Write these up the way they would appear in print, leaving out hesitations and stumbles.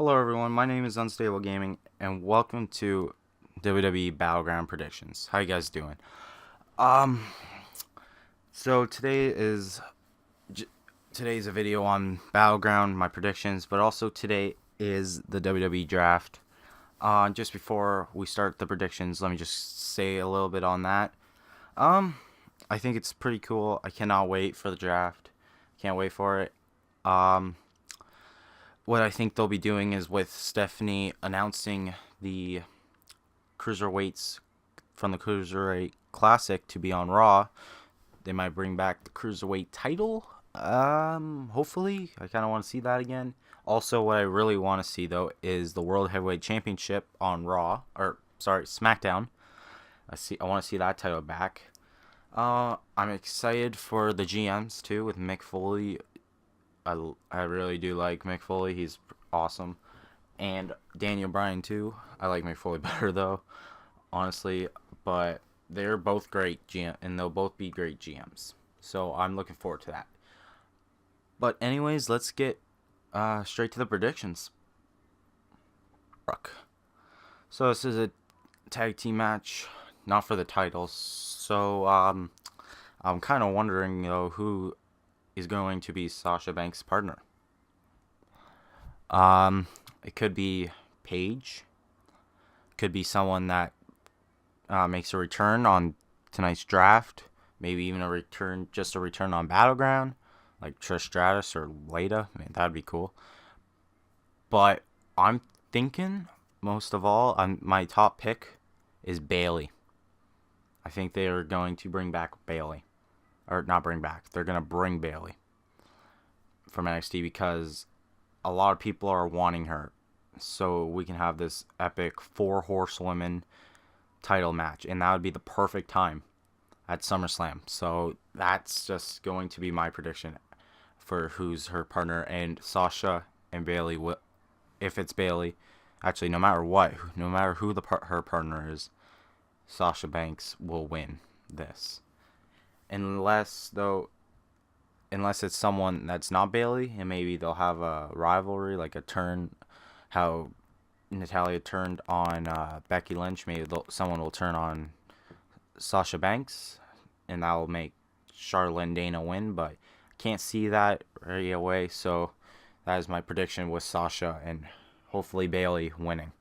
Hello everyone, my name is Unstable Gaming, and welcome to WWE Battleground Predictions. How you guys doing? Um, so today's a video on Battleground, my predictions, but also today is the WWE Draft. Just before we start the predictions, let me just say a little bit on that. I think it's pretty cool. I cannot wait for the draft. Can't wait for it. What I think they'll be doing is with Stephanie announcing the cruiserweights from the Cruiserweight Classic to be on Raw, they might bring back the Cruiserweight title. Hopefully. I kind of want to see that again. Also, what I really want to see, though, is the World Heavyweight Championship on Raw. SmackDown. I want to see that title back. I'm excited for the GMs, too, with Mick Foley. I really do like Mick Foley. He's awesome. And Daniel Bryan, too. I like Mick Foley better, though, honestly. But they're both great GM, and they'll both be great GMs. So I'm looking forward to that. But anyways, let's get straight to the predictions. So this is a tag team match, not for the titles. So I'm kind of wondering, though, who is going to be Sasha Banks' partner. It could be Paige. Could be someone that makes a return on tonight's draft. Maybe even a return on Battleground, like Trish Stratus or Lita. I mean, that'd be cool. But I'm thinking, most of all, my top pick is Bayley. I think they are going to bring back Bayley. Or not bring back. They're going to bring Bayley from NXT because a lot of people are wanting her. So we can have this epic 4 horsewomen title match. And that would be the perfect time at SummerSlam. So that's just going to be my prediction for who's her partner. And Sasha and Bayley, if it's Bayley, actually no matter what, no matter who her partner is, Sasha Banks will win this. Unless it's someone that's not Bayley, and maybe they'll have a rivalry, like a turn, how Natalya turned on Becky Lynch. Maybe someone will turn on Sasha Banks, and that will make Charlotte and Dana win, but can't see that right away, so that is my prediction with Sasha and hopefully Bayley winning.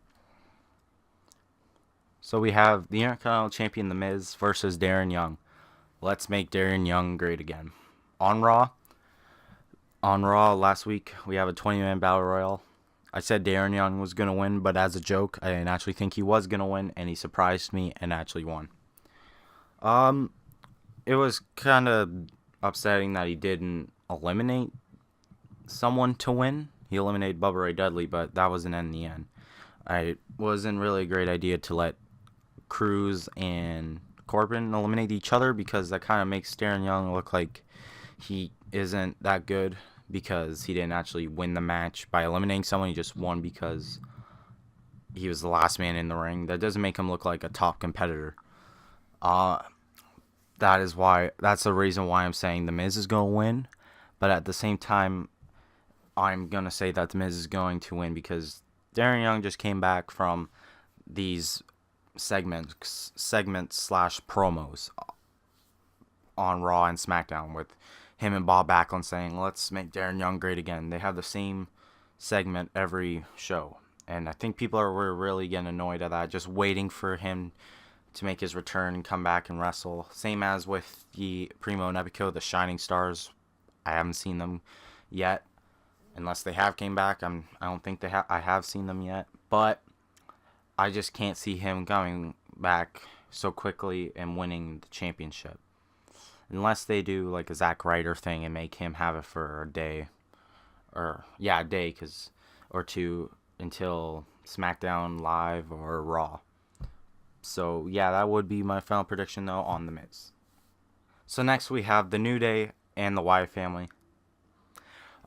So we have the Intercontinental Champion The Miz versus Darren Young. Let's make Darren Young great again. On Raw last week, we have a 20-man battle royal. I said Darren Young was going to win, but as a joke, I didn't actually think he was going to win, and he surprised me and actually won. It was kind of upsetting that he didn't eliminate someone to win. He eliminated Bubba Ray Dudley, but that wasn't in the end. It wasn't really a great idea to let Cruz and Corbin eliminate each other because that kind of makes Darren Young look like he isn't that good because he didn't actually win the match by eliminating someone. He just won because he was the last man in the ring. That doesn't make him look like a top competitor. That's the reason why I'm saying The Miz is going to win. But at the same time, I'm going to say that The Miz is going to win because Darren Young just came back from these segments / promos on Raw and SmackDown with him and Bob Backlund saying, let's make Darren Young great again. They have the same segment every show. And I think people were really getting annoyed at that, just waiting for him to make his return and come back and wrestle. Same as with the Primo and Epico, the Shining Stars. I haven't seen them yet. Unless they have came back. I don't think I have seen them yet. But I just can't see him coming back so quickly and winning the championship. Unless they do like a Zack Ryder thing and make him have it for a day. Or two until SmackDown Live or Raw. So yeah, that would be my final prediction though on The Miz. So next we have the New Day and the Wyatt family.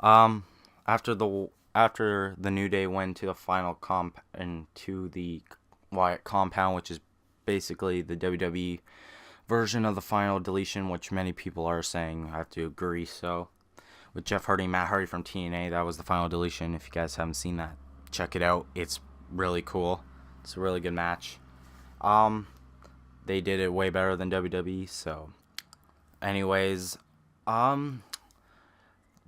After the New Day went to the final to the Wyatt compound, which is basically the WWE version of the final deletion, which many people are saying. I have to agree. So with Jeff Hardy and Matt Hardy from TNA, that was the final deletion. If you guys haven't seen that, check it out. It's really cool. It's a really good match. They did it way better than WWE. So, anyways,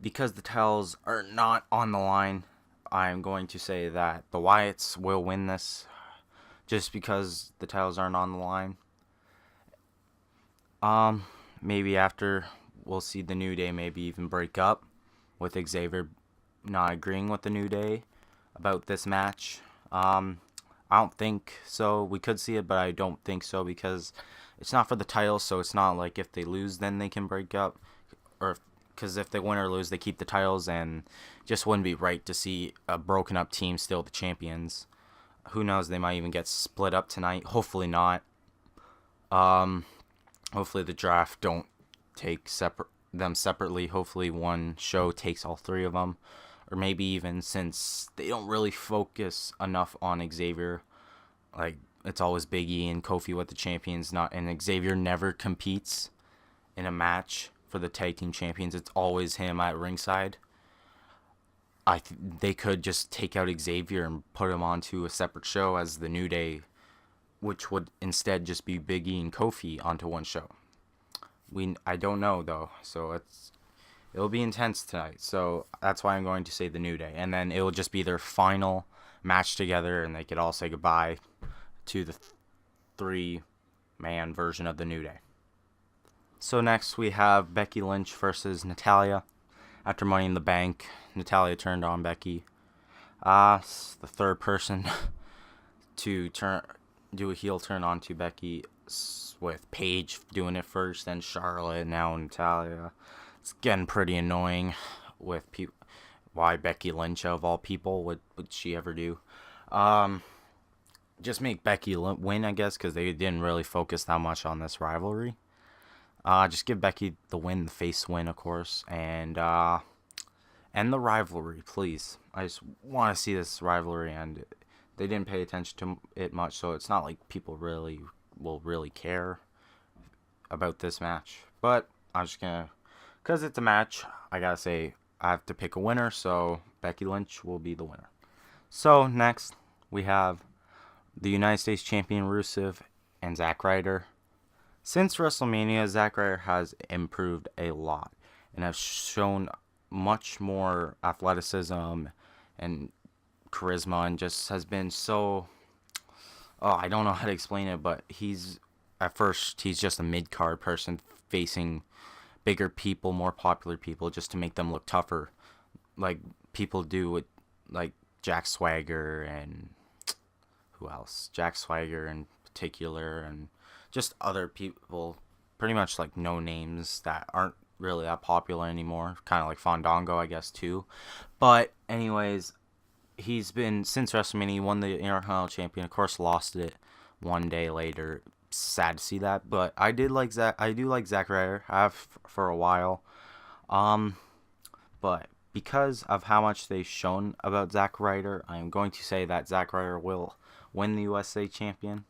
because the titles are not on the line, I'm going to say that the Wyatts will win this, just because the titles aren't on the line. Maybe after, we'll see the New Day maybe even break up, with Xavier not agreeing with the New Day about this match. I don't think so. We could see it, but I don't think so, because it's not for the title, so it's not like if they lose, then they can break up. Or because if they win or lose, they keep the titles, and just wouldn't be right to see a broken up team still the champions. Who knows? They might even get split up tonight. Hopefully not. Hopefully the draft don't take them separately. Hopefully one show takes all three of them. Or maybe even, since they don't really focus enough on Xavier, like it's always Big E and Kofi with the champions, and Xavier never competes in a match for the tag team champions. It's always him at ringside. They could just take out Xavier and put him onto a separate show as the New Day, which would instead just be Big E and Kofi onto one show. I don't know though, so it'll be intense tonight. So that's why I'm going to say the New Day, and then it'll just be their final match together, and they could all say goodbye to the 3-man version of the New Day. So next we have Becky Lynch versus Natalya. After Money in the Bank, Natalya turned on Becky. The third person to do a heel turn on to Becky, with Paige doing it first, then Charlotte, now Natalya. It's getting pretty annoying with people. Why Becky Lynch, of all people, would she ever do? Just make Becky win, I guess, because they didn't really focus that much on this rivalry. Just give Becky the win, the face win, of course, and end the rivalry, please. I just want to see this rivalry end. They didn't pay attention to it much, so it's not like people will really care about this match. But I'm just gonna, because it's a match, I gotta say I have to pick a winner, so Becky Lynch will be the winner. So next we have the United States Champion Rusev and Zack Ryder. Since WrestleMania, Zack Ryder has improved a lot and has shown much more athleticism and charisma, and just has been so... I don't know how to explain it, but at first he's just a mid-card person facing bigger people, more popular people, just to make them look tougher, like people do with like Jack Swagger and who else? Jack Swagger in particular, and just other people, pretty much like no names that aren't really that popular anymore. Kind of like Fandango, I guess, too. But anyways, he's been, since WrestleMania, he won the Intercontinental Champion. Of course, lost it one day later. Sad to see that, but I do like Zack Ryder. I have for a while. But because of how much they've shown about Zack Ryder, I'm going to say that Zack Ryder will win the USA Champion.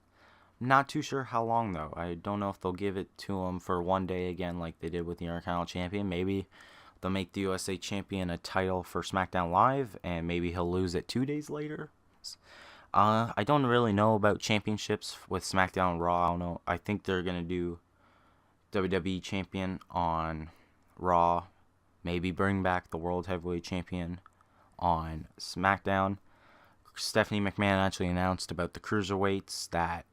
Not too sure how long, though. I don't know if they'll give it to him for one day again like they did with the Intercontinental Champion. Maybe they'll make the USA Champion a title for SmackDown Live, and maybe he'll lose it 2 days later. I don't really know about championships with SmackDown and Raw. I don't know. I think they're going to do WWE Champion on Raw. Maybe bring back the World Heavyweight Champion on SmackDown. Stephanie McMahon actually announced about the Cruiserweights that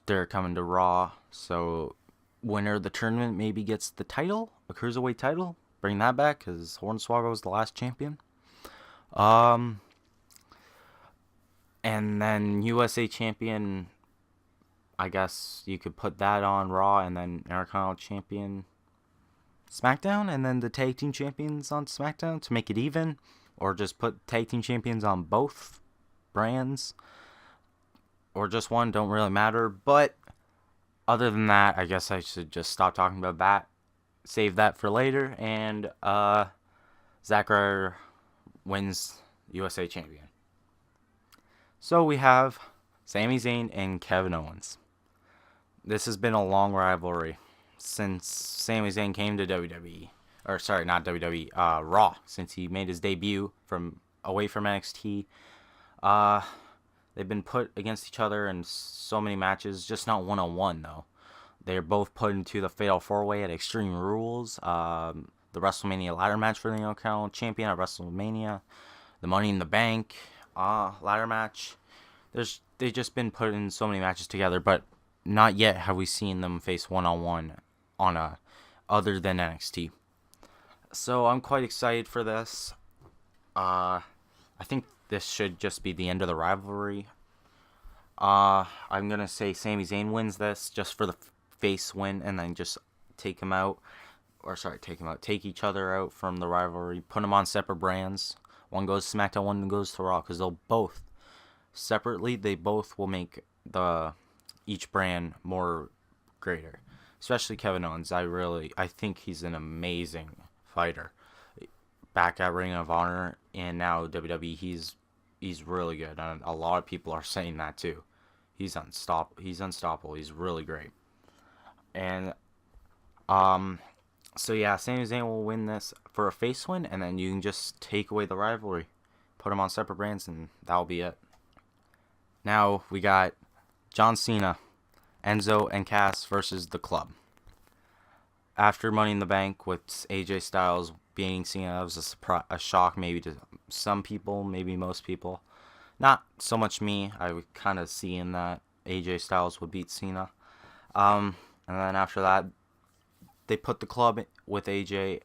they're coming to Raw. So winner of the tournament maybe gets the title, a Cruiserweight title. Bring that back, because Hornswoggle was the last champion. And then USA Champion, I guess you could put that on Raw, and then Intercontinental Champion SmackDown, and then the Tag Team Champions on SmackDown to make it even, or just put Tag Team Champions on both brands, or just one, don't really matter. But other than that, I guess I should just stop talking about that, save that for later, and Zack Ryder wins USA Champion. So we have Sami Zayn and Kevin Owens. This has been a long rivalry since Sami Zayn came to WWE. Or sorry, not WWE, Raw. Since he made his debut away from NXT. Uh, they've been put against each other in so many matches, just not one-on-one, though. They're both put into the Fatal 4-Way at Extreme Rules, the WrestleMania ladder match for the Intercontinental Champion at WrestleMania, the Money in the Bank ladder match. They've just been put in so many matches together, but not yet have we seen them face one-on-one on a other than NXT. So I'm quite excited for this. I think this should just be the end of the rivalry. I'm gonna say Sami Zayn wins this just for the face win, and then just take each other out from the rivalry. Put them on separate brands. One goes to SmackDown, one goes to Raw, because they'll both separately. They both will make each brand more greater. Especially Kevin Owens. I think he's an amazing fighter. Back at Ring of Honor and now WWE, he's really good, and a lot of people are saying that too. He's unstoppable. He's really great. And so yeah, Sami Zayn will win this for a face win, and then you can just take away the rivalry, put them on separate brands, and that'll be it. Now we got John Cena, Enzo, and Cass versus the Club. After Money in the Bank with AJ Styles beating Cena, that was a shock maybe to some people, maybe most people. Not so much me. I would kind of seeing that AJ Styles would beat Cena. And then after that, they put the Club with AJ.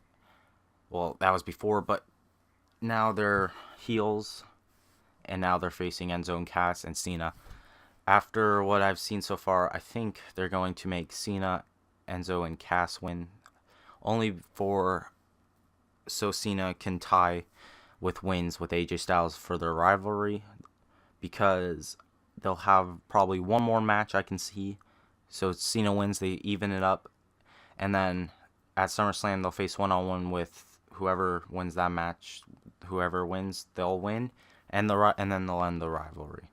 Well, that was before, but now they're heels, and now they're facing Enzo and Cass and Cena. After what I've seen so far, I think they're going to make Cena, Enzo, and Cass win, only so Cena can tie with wins with AJ Styles for their rivalry, because they'll have probably one more match I can see. So Cena wins, they even it up, and then at SummerSlam they'll face one-on-one with whoever wins that match. Whoever wins, they'll win, and then they'll end the rivalry.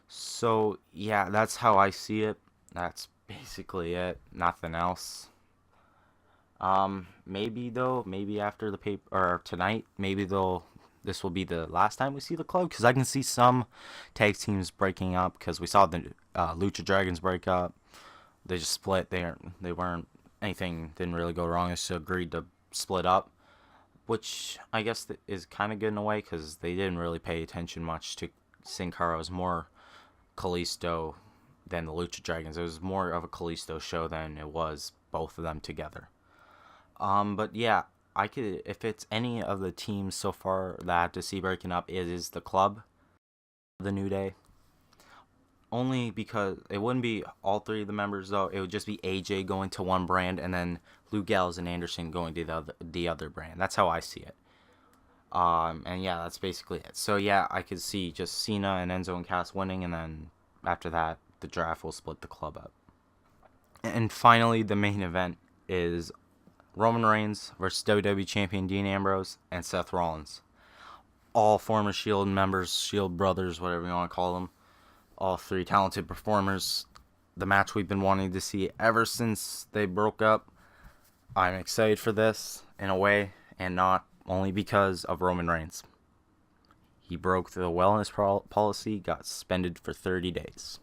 So yeah, that's how I see it. That's basically it. Nothing else. Maybe after the paper or tonight, this will be the last time we see the Club, because I can see some tag teams breaking up, because we saw the Lucha Dragons break up. They just split. They weren't anything. Didn't really go wrong. They just agreed to split up, which I guess is kind of good in a way, because they didn't really pay attention much to Sin Cara. It was more Kalisto than the Lucha Dragons. It was more of a Kalisto show than it was both of them together. But yeah, if it's any of the teams so far that I have to see breaking up, it is the Club, the New Day. Only because it wouldn't be all three of the members, though. It would just be AJ going to one brand, and then Luke Gallows and Anderson going to the other brand. That's how I see it. And yeah, that's basically it. So yeah, I could see just Cena and Enzo and Cass winning, and then after that, the draft will split the Club up. And finally, the main event is Roman Reigns versus WWE Champion Dean Ambrose and Seth Rollins. All former Shield members, Shield brothers, whatever you want to call them. All three talented performers. The match we've been wanting to see ever since they broke up. I'm excited for this in a way, and not only because of Roman Reigns. He broke the wellness policy, got suspended for 30 days.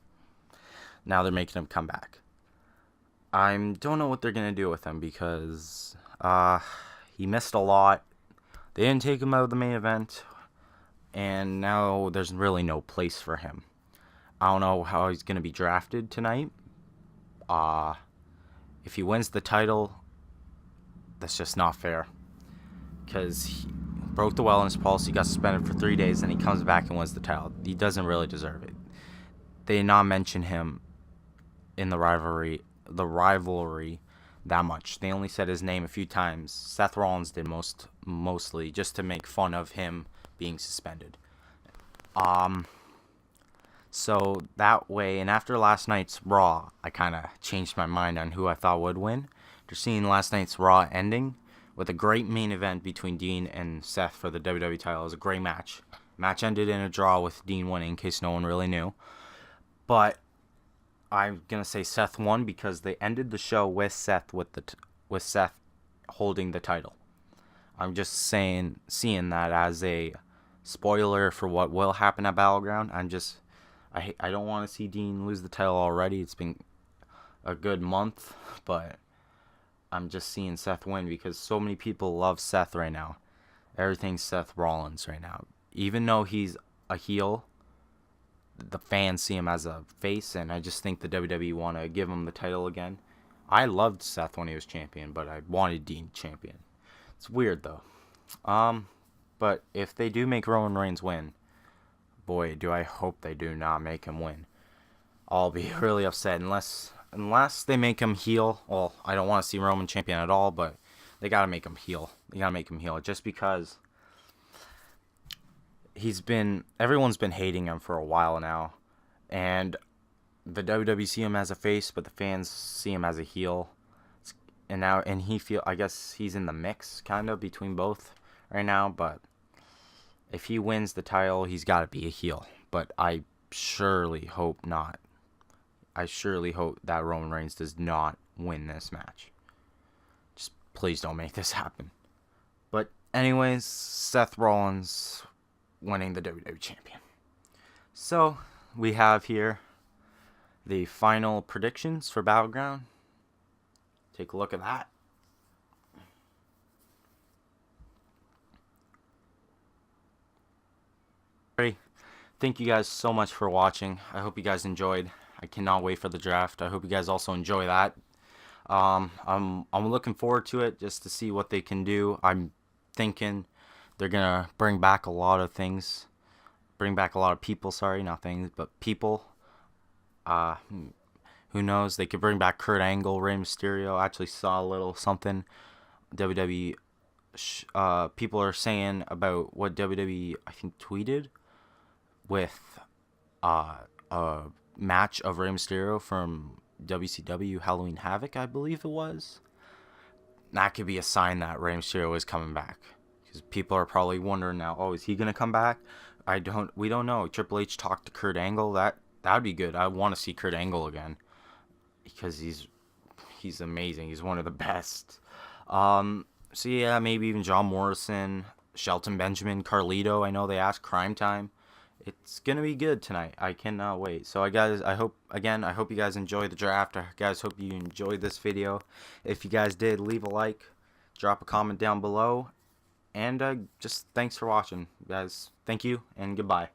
Now they're making him come back. I don't know what they're going to do with him, because he missed a lot. They didn't take him out of the main event, and now there's really no place for him. I don't know how he's going to be drafted tonight. If he wins the title, that's just not fair, because he broke the wellness policy, got suspended for 3 days, and he comes back and wins the title. He doesn't really deserve it. They did not mention him in the rivalry that much. They only said his name a few times. Seth Rollins did mostly just to make fun of him being suspended. So that way, and after last night's Raw, I kind of changed my mind on who I thought would win. After seeing last night's Raw ending with a great main event between Dean and Seth for the WWE title, it was a great match. Match ended in a draw with Dean winning, in case no one really knew. But I'm gonna say Seth won because they ended the show with Seth Seth holding the title. I'm just seeing that as a spoiler for what will happen at Battleground. I don't want to see Dean lose the title already. It's been a good month, but I'm just seeing Seth win because so many people love Seth right now. Everything's Seth Rollins right now. Even though he's a heel, the fans see him as a face, and I just think the WWE want to give him the title again. I loved Seth when he was champion, but I wanted Dean champion. It's weird though. But if they do make Roman Reigns win, boy, do I hope they do not make him win. I'll be really upset unless they make him heel. Well, I don't want to see Roman champion at all, but they gotta make him heel. They gotta make him heel just because everyone's been hating him for a while now, and the WWE see him as a face, but the fans see him as a heel. And I guess he's in the mix kind of between both right now, but if he wins the title, he's got to be a heel. But I surely hope not. I surely hope that Roman Reigns does not win this match. Just please don't make this happen. But anyways, Seth Rollins winning the WWE champion. So we have here the final predictions for Battleground. Take a look at that. Thank you guys so much for watching. I hope you guys enjoyed. I cannot wait for the draft. I hope you guys also enjoy that. I'm looking forward to it just to see what they can do. I'm thinking they're gonna bring back a lot of things. Bring back a lot of people. Sorry, not things, but people. Who knows? They could bring back Kurt Angle, Rey Mysterio. I actually saw a little something WWE people are saying about what WWE I think tweeted with a match of Rey Mysterio from WCW Halloween Havoc, I believe it was. That could be a sign that Rey Mysterio is coming back, because people are probably wondering now, oh, is he gonna come back? We don't know. Triple H talked to Kurt Angle. That'd be good. I want to see Kurt Angle again because he's amazing. He's one of the best. So yeah, maybe even John Morrison, Shelton Benjamin, Carlito. I know they asked Crime Time. It's gonna be good tonight. I cannot wait. So I hope you guys enjoy the draft. I guys hope you enjoyed this video. If you guys did, leave a like, drop a comment down below, and just thanks for watching, guys. Thank you and goodbye.